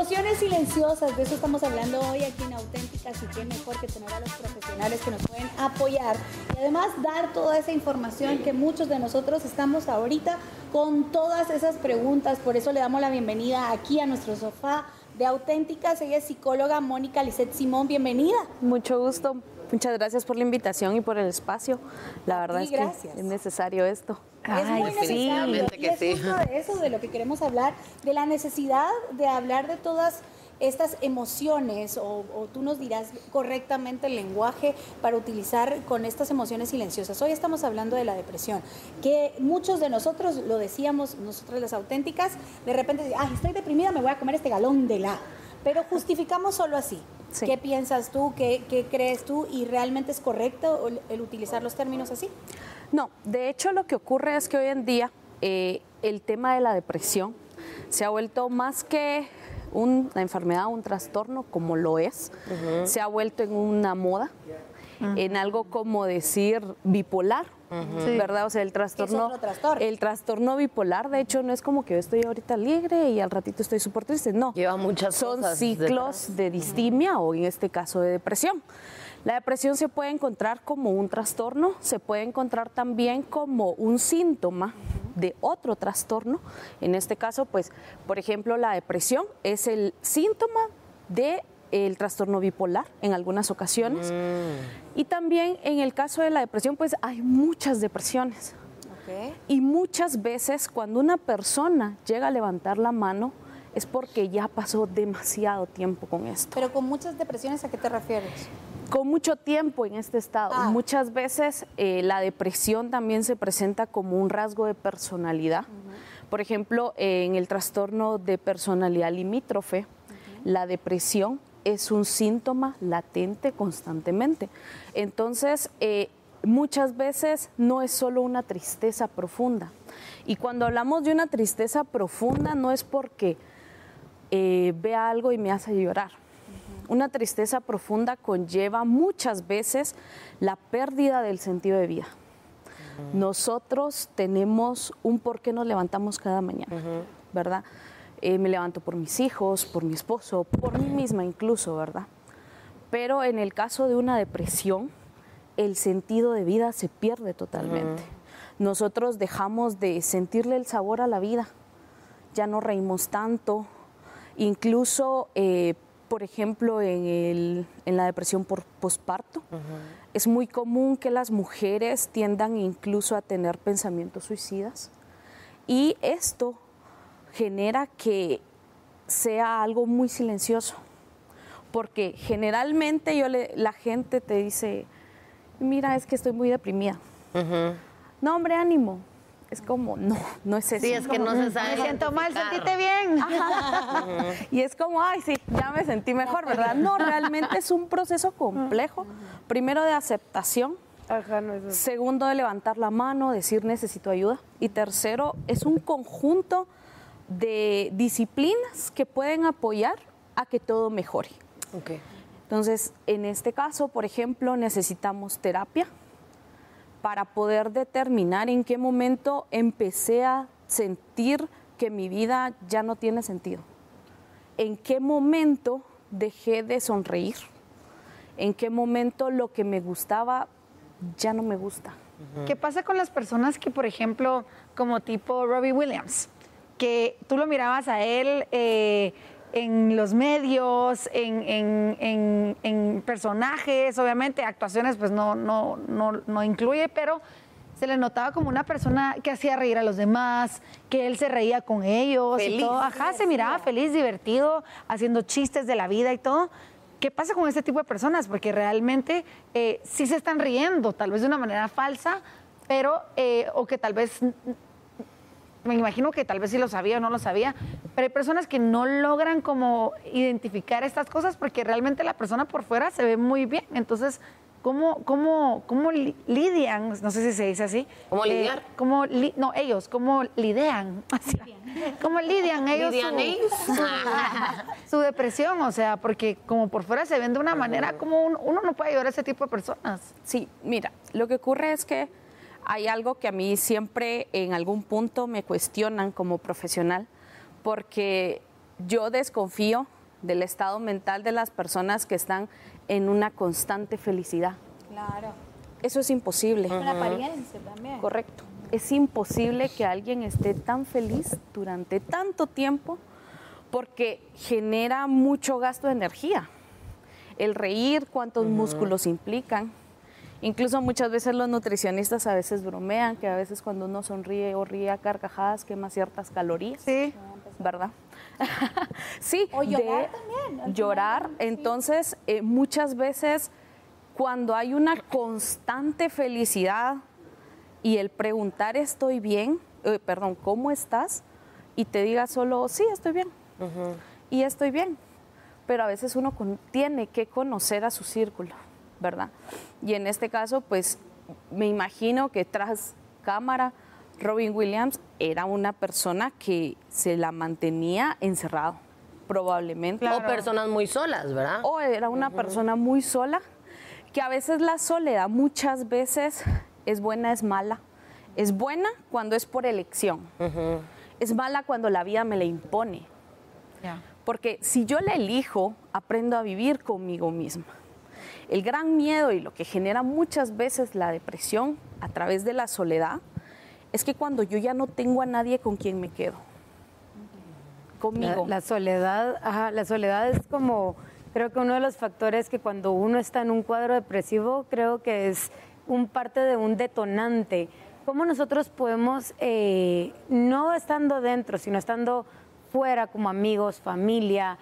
Emociones silenciosas, de eso estamos hablando hoy aquí en Auténticas, y qué mejor que tener a los profesionales que nos pueden apoyar y además dar toda esa información que muchos de nosotros estamos ahorita con todas esas preguntas. Por eso le damos la bienvenida aquí a nuestro sofá de Auténticas. Ella es psicóloga Mónica Lisset Simón, bienvenida. Mucho gusto, muchas gracias por la invitación y por el espacio. La verdad es que es necesario esto. Es muy necesario, y es justo de eso de lo que queremos hablar, de la necesidad de hablar de todas estas emociones, o tú nos dirás correctamente el lenguaje para utilizar con estas emociones silenciosas. Hoy estamos hablando de la depresión, que muchos de nosotros lo decíamos, nosotras las auténticas, de repente, estoy deprimida, me voy a comer este galón de helado, pero justificamos solo así. Sí. ¿Qué piensas tú? ¿Qué crees tú? ¿Y realmente es correcto el utilizar los términos así? No, de hecho lo que ocurre es que hoy en día el tema de la depresión se ha vuelto más que una enfermedad, un trastorno, como lo es, se ha vuelto en una moda, en algo como decir bipolar, ¿verdad? O sea, el trastorno bipolar, de hecho, no es como que yo estoy ahorita alegre y al ratito estoy súper triste, no. Lleva muchas Son cosas ciclos de distimia o en este caso de depresión. La depresión se puede encontrar como un trastorno, se puede encontrar también como un síntoma de otro trastorno. En este caso, pues, por ejemplo, la depresión es el síntoma del trastorno bipolar en algunas ocasiones. Y también en el caso de la depresión, pues hay muchas depresiones. Y muchas veces cuando una persona llega a levantar la mano es porque ya pasó demasiado tiempo con esto. Pero con muchas depresiones, ¿a qué te refieres? Con mucho tiempo en este estado. Muchas veces la depresión también se presenta como un rasgo de personalidad. Por ejemplo, en el trastorno de personalidad limítrofe, la depresión es un síntoma latente constantemente. Entonces, muchas veces no es solo una tristeza profunda. Y cuando hablamos de una tristeza profunda, no es porque vea algo y me hace llorar. Una tristeza profunda conlleva muchas veces la pérdida del sentido de vida. Nosotros tenemos un por qué nos levantamos cada mañana, ¿verdad? Me levanto por mis hijos, por mi esposo, por mí misma incluso, ¿verdad? Pero en el caso de una depresión, el sentido de vida se pierde totalmente. Nosotros dejamos de sentirle el sabor a la vida, ya no reímos tanto, incluso por ejemplo, en la depresión por posparto, es muy común que las mujeres tiendan incluso a tener pensamientos suicidas, y esto genera que sea algo muy silencioso, porque generalmente la gente te dice, mira, es que estoy muy deprimida. No, hombre, ánimo. Es como, no es eso. Sí, es que no se sabe. Me siento mal, sentiste bien. Y es como, ay, sí, ya me sentí mejor, ¿verdad? No, realmente es un proceso complejo. Primero, de aceptación. Segundo, de levantar la mano, decir necesito ayuda. Y tercero, es un conjunto de disciplinas que pueden apoyar a que todo mejore. Entonces, en este caso, por ejemplo, necesitamos terapia para poder determinar en qué momento empecé a sentir que mi vida ya no tiene sentido. En qué momento dejé de sonreír. En qué momento lo que me gustaba ya no me gusta. ¿Qué pasa con las personas que, por ejemplo, como tipo Robbie Williams, que tú lo mirabas a él en los medios, en personajes, obviamente, actuaciones pues no incluye, pero se le notaba como una persona que hacía reír a los demás, que él se reía con ellos feliz, y todo. Se miraba feliz, divertido, haciendo chistes de la vida y todo. ¿Qué pasa con este tipo de personas? Porque realmente sí se están riendo, tal vez de una manera falsa, pero, o que tal vez... Me imagino que tal vez sí lo sabía o no lo sabía, pero hay personas que no logran como identificar estas cosas porque realmente la persona por fuera se ve muy bien. Entonces, ¿cómo lidian? No sé si se dice así. ¿Cómo lidiar? ¿Cómo lidian? Así. ¿Cómo lidian ellos su depresión? O sea, porque como por fuera se ven de una manera, como uno no puede ayudar a ese tipo de personas. Sí, mira, lo que ocurre es que hay algo que a mí siempre en algún punto me cuestionan como profesional, porque yo desconfío del estado mental de las personas que están en una constante felicidad. Claro. Eso es imposible. Una apariencia también. Correcto. Es imposible que alguien esté tan feliz durante tanto tiempo porque genera mucho gasto de energía. El reír, cuántos músculos implican. Incluso muchas veces los nutricionistas a veces bromean que a veces cuando uno sonríe o ríe a carcajadas quema ciertas calorías. Sí. ¿Verdad? Sí. O llorar también. Llorar. Sí. Entonces, muchas veces cuando hay una constante felicidad y el preguntar estoy bien, ¿cómo estás? Y te diga solo, sí, estoy bien. Y estoy bien. Pero a veces uno tiene que conocer a su círculo, ¿verdad? Y en este caso, pues, me imagino que tras cámara, Robin Williams era una persona que se la mantenía encerrado, probablemente. Claro. O personas muy solas, ¿verdad? O era una persona muy sola, que a veces la soledad muchas veces es buena, es mala. Es buena cuando es por elección. Es mala cuando la vida me la impone. Porque si yo la elijo, aprendo a vivir conmigo misma. El gran miedo y lo que genera muchas veces la depresión a través de la soledad es que cuando yo ya no tengo a nadie con quien me quedo. Conmigo. La soledad es como, creo que uno de los factores que cuando uno está en un cuadro depresivo, creo que es parte de un detonante. ¿Cómo nosotros podemos, no estando dentro, sino estando fuera como amigos, familia,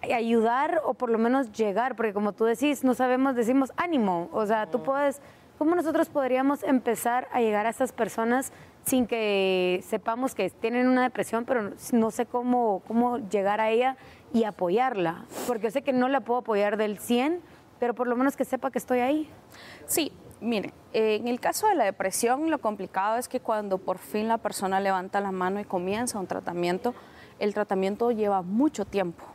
ayudar o por lo menos llegar? Porque como tú decís, no sabemos, decimos ánimo, o sea, tú puedes... ¿Cómo nosotros podríamos empezar a llegar a estas personas sin que sepamos que tienen una depresión, pero no sé cómo llegar a ella y apoyarla? Porque yo sé que no la puedo apoyar del 100, pero por lo menos que sepa que estoy ahí. Sí, miren, en el caso de la depresión, lo complicado es que cuando por fin la persona levanta la mano y comienza un tratamiento, el tratamiento lleva mucho tiempo.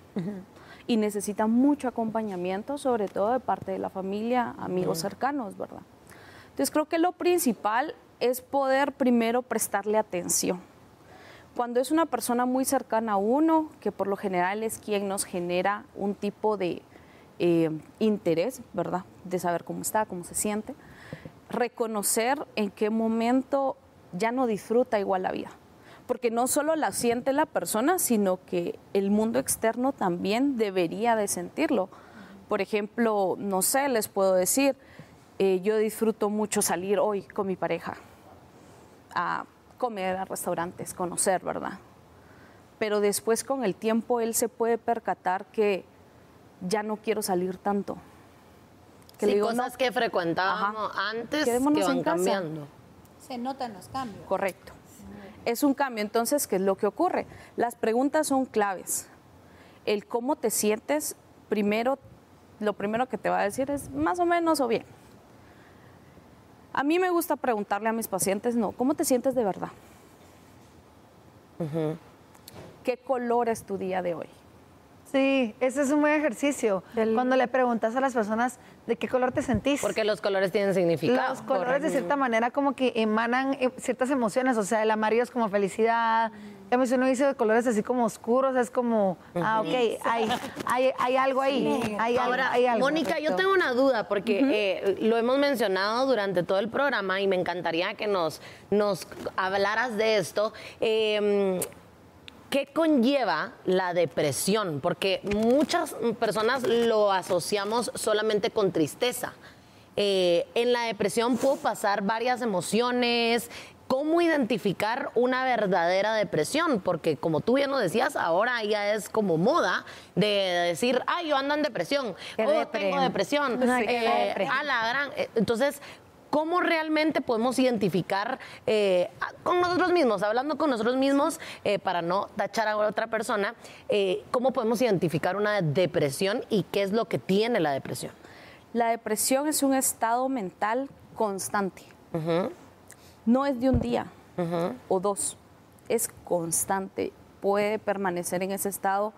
Y necesita mucho acompañamiento, sobre todo de parte de la familia, amigos cercanos, ¿verdad? Entonces creo que lo principal es poder primero prestarle atención. Cuando es una persona muy cercana a uno, que por lo general es quien nos genera un tipo de interés, ¿verdad? De saber cómo está, cómo se siente, reconocer en qué momento ya no disfruta igual la vida. Porque no solo la siente la persona, sino que el mundo externo también debería de sentirlo. Por ejemplo, no sé, les puedo decir, yo disfruto mucho salir hoy con mi pareja a comer a restaurantes, conocer, ¿verdad? Pero después con el tiempo él se puede percatar que ya no quiero salir tanto. Que sí, digo, cosas no, que frecuentábamos antes que van cambiando. Se notan los cambios. Correcto. Es un cambio. Entonces, ¿qué es lo que ocurre? Las preguntas son claves. El cómo te sientes, lo primero que te va a decir es más o menos o bien. A mí me gusta preguntarle a mis pacientes, ¿cómo te sientes de verdad? ¿Qué color es tu día de hoy? Sí, ese es un buen ejercicio. Cuando le preguntas a las personas de qué color te sentís. Porque los colores tienen significado. Los colores de cierta manera como que emanan ciertas emociones. O sea, el amarillo es como felicidad. Si uno dice de colores así como oscuros, es como, ok, hay algo ahí. Ahora, Mónica, yo tengo una duda porque lo hemos mencionado durante todo el programa y me encantaría que nos hablaras de esto. ¿Qué conlleva la depresión? Porque muchas personas lo asociamos solamente con tristeza. En la depresión puedo pasar varias emociones. ¿Cómo identificar una verdadera depresión? Porque como tú bien nos decías, ahora ya es como moda de decir, yo ando en depresión, tengo depresión, entonces, ¿cómo realmente podemos identificar con nosotros mismos, hablando con nosotros mismos, para no tachar a otra persona, cómo podemos identificar una depresión y qué es lo que tiene la depresión? La depresión es un estado mental constante. No es de un día o dos, es constante. Puede permanecer en ese estado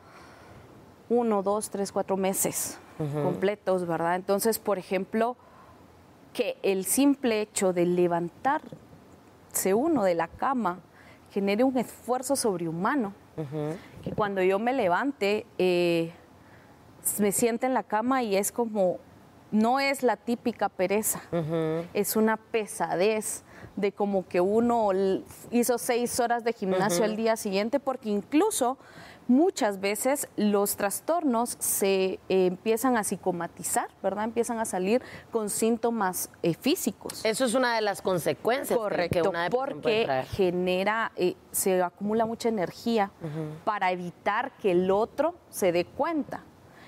1, 2, 3, 4 meses completos, ¿verdad? Entonces, por ejemplo, que el simple hecho de levantarse uno de la cama genere un esfuerzo sobrehumano Que cuando yo me levante, me siente en la cama y es como, no es la típica pereza, es una pesadez de como que uno hizo 6 horas de gimnasio al día siguiente, porque incluso muchas veces los trastornos se empiezan a psicomatizar, ¿verdad? Empiezan a salir con síntomas físicos. Eso es una de las consecuencias. Correcto, que una depresión puede porque traer. genera, se acumula mucha energía para evitar que el otro se dé cuenta.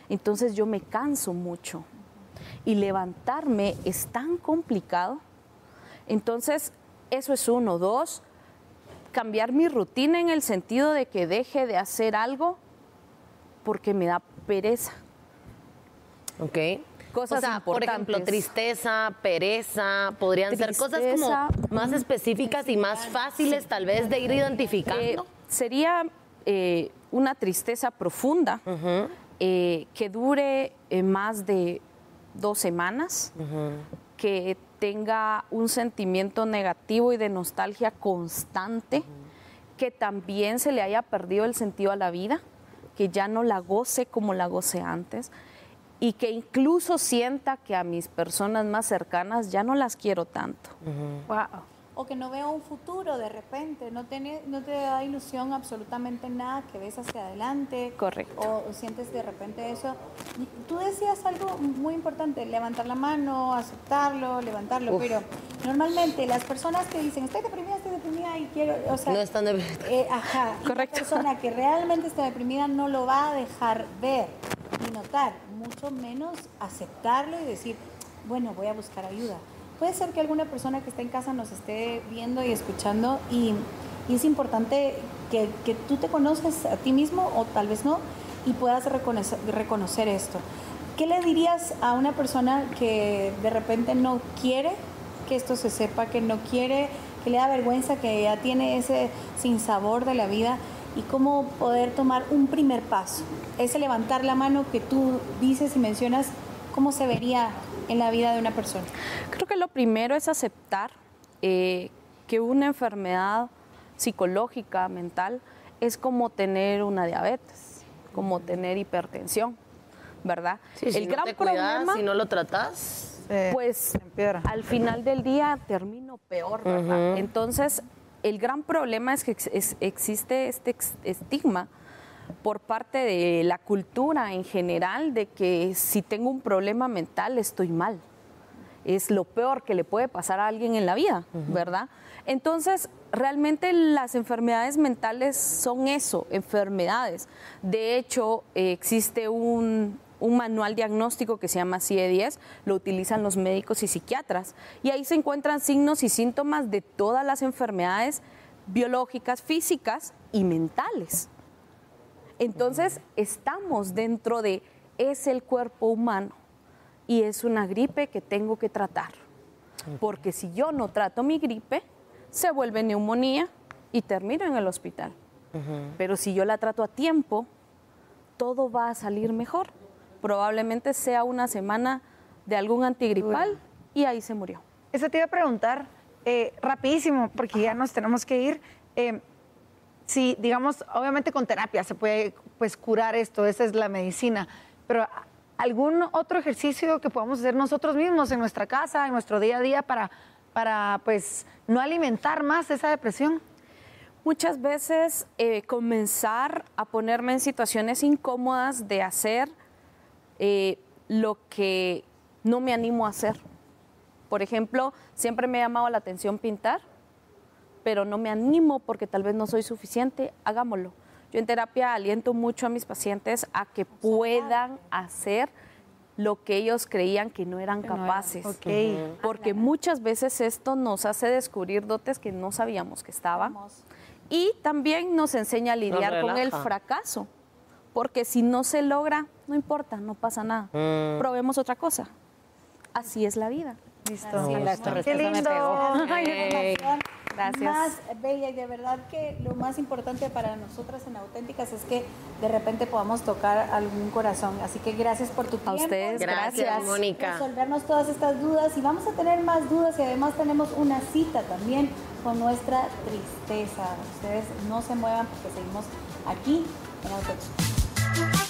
Entonces yo me canso mucho y levantarme es tan complicado. Entonces eso es 1. 2, cambiar mi rutina en el sentido de que deje de hacer algo porque me da pereza. Ok. Cosas o sea, por importantes. ejemplo, tristeza, pereza, podrían ser cosas como más específicas y más fáciles tal vez de ir identificando. Sería una tristeza profunda que dure más de 2 semanas, que tenga un sentimiento negativo y de nostalgia constante, que también se le haya perdido el sentido a la vida, que ya no la goce como la goce antes, y que incluso sienta que a mis personas más cercanas ya no las quiero tanto. Wow. O que no veo un futuro de repente, no te da ilusión absolutamente nada, que ves hacia adelante. Correcto. O sientes de repente eso. Y tú decías algo muy importante, levantar la mano, aceptarlo, levantarlo, pero normalmente las personas que dicen, estoy deprimida y quiero, o sea... No están deprimidas. Ajá. Correcto. Y la persona que realmente está deprimida no lo va a dejar ver ni notar, mucho menos aceptarlo y decir, bueno, voy a buscar ayuda. Puede ser que alguna persona que está en casa nos esté viendo y escuchando y es importante que tú te conozcas a ti mismo o tal vez no y puedas reconocer esto. ¿Qué le dirías a una persona que de repente no quiere que esto se sepa, que no quiere, que le da vergüenza, que ya tiene ese sinsabor de la vida y cómo poder tomar un primer paso? Ese levantar la mano que tú dices y mencionas, ¿cómo se vería en la vida de una persona? Creo que lo primero es aceptar que una enfermedad psicológica, mental, es como tener una diabetes, como tener hipertensión, ¿verdad? Sí, si el no gran te cuidas, problema, si no lo tratas, pues empeora. al final del día termino peor, ¿verdad? Entonces, el gran problema es que existe este estigma por parte de la cultura en general de que si tengo un problema mental estoy mal. Es lo peor que le puede pasar a alguien en la vida, ¿verdad? Entonces, realmente las enfermedades mentales son eso, enfermedades. De hecho, existe un manual diagnóstico que se llama CIE-10, lo utilizan los médicos y psiquiatras, y ahí se encuentran signos y síntomas de todas las enfermedades biológicas, físicas y mentales. Entonces, estamos dentro de, es el cuerpo humano y es una gripe que tengo que tratar. Porque si yo no trato mi gripe, se vuelve neumonía y termino en el hospital. Pero si yo la trato a tiempo, todo va a salir mejor. Probablemente sea una semana de algún antigripal y ahí se murió. Eso te iba a preguntar rapidísimo, porque ya nos tenemos que ir. Sí, digamos, obviamente con terapia se puede pues curar esto, esa es la medicina, pero ¿algún otro ejercicio que podamos hacer nosotros mismos en nuestra casa, en nuestro día a día para pues no alimentar más esa depresión? Muchas veces comenzar a ponerme en situaciones incómodas de hacer lo que no me animo a hacer. Por ejemplo, siempre me ha llamado la atención pintar, pero no me animo porque tal vez no soy suficiente, hagámoslo. Yo en terapia aliento mucho a mis pacientes a que puedan hacer lo que ellos creían que no eran capaces. Porque muchas veces esto nos hace descubrir dotes que no sabíamos que estaban. Y también nos enseña a lidiar con el fracaso. Porque si no se logra, no importa, no pasa nada. Probemos otra cosa. Así es la vida. Listo. Esta Qué respuesta me lindo. pegó. más bella, y de verdad que lo más importante para nosotras en Auténticas es que de repente podamos tocar algún corazón. Así que gracias por tu tiempo. A ustedes, gracias, Mónica. Resolvernos todas estas dudas, y vamos a tener más dudas, y además tenemos una cita también con nuestra tristeza. Ustedes no se muevan porque seguimos aquí en Autoexpresión.